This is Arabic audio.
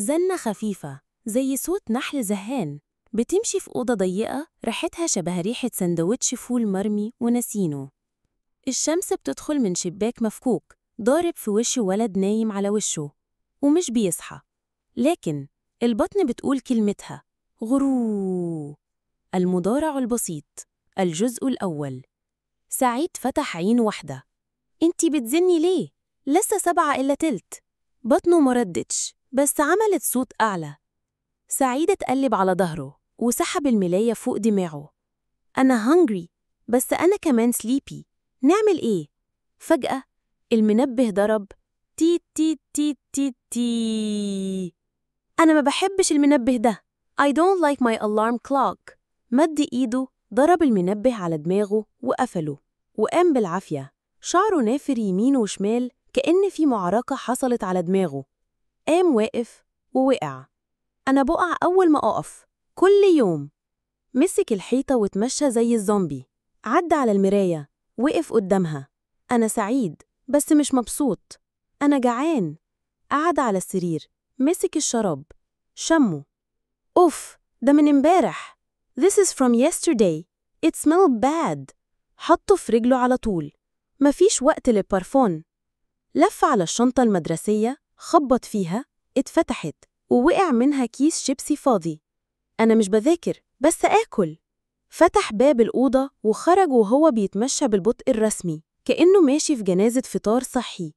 زنة خفيفة زي صوت نحل زهان بتمشي في أوضة ضيقة ريحتها شبه ريحة سندوتش فول مرمي ونسينه. الشمس بتدخل من شباك مفكوك ضارب في وش ولد نايم على وشه ومش بيصحى، لكن البطن بتقول كلمتها غرو. المضارع البسيط. الجزء الأول. سعيد فتح عين واحدة. انتي بتزني ليه؟ لسه 7:15. بطنه مردتش بس عملت صوت أعلى. سعيد اتقلب على ظهره وسحب الملاية فوق دماغه. أنا hungry بس أنا كمان sleepy. نعمل إيه؟ فجأة المنبه ضرب تي تي تي تي تي. أنا ما بحبش المنبه ده. I don't like my alarm clock. مد إيده ضرب المنبه على دماغه وقفله وقام بالعافية. شعره نافر يمين وشمال كأن في معركة حصلت على دماغه. قام واقف ووقع. أنا بقع أول ما أقف كل يوم. مسك الحيطة وتمشى زي الزومبي. عدى على المراية وقف قدامها. أنا سعيد بس مش مبسوط. أنا جعان. قعد على السرير مسك الشراب شمه. أوف، ده من امبارح. This is from yesterday. It smelled bad. حطه في رجله على طول. مفيش وقت للبارفون. لف على الشنطة المدرسية خبط فيها اتفتحت ووقع منها كيس شيبسي فاضي. أنا مش بذاكر بس آكل. فتح باب الأوضة وخرج وهو بيتمشى بالبطء الرسمي كأنه ماشي في جنازة فطار صحي.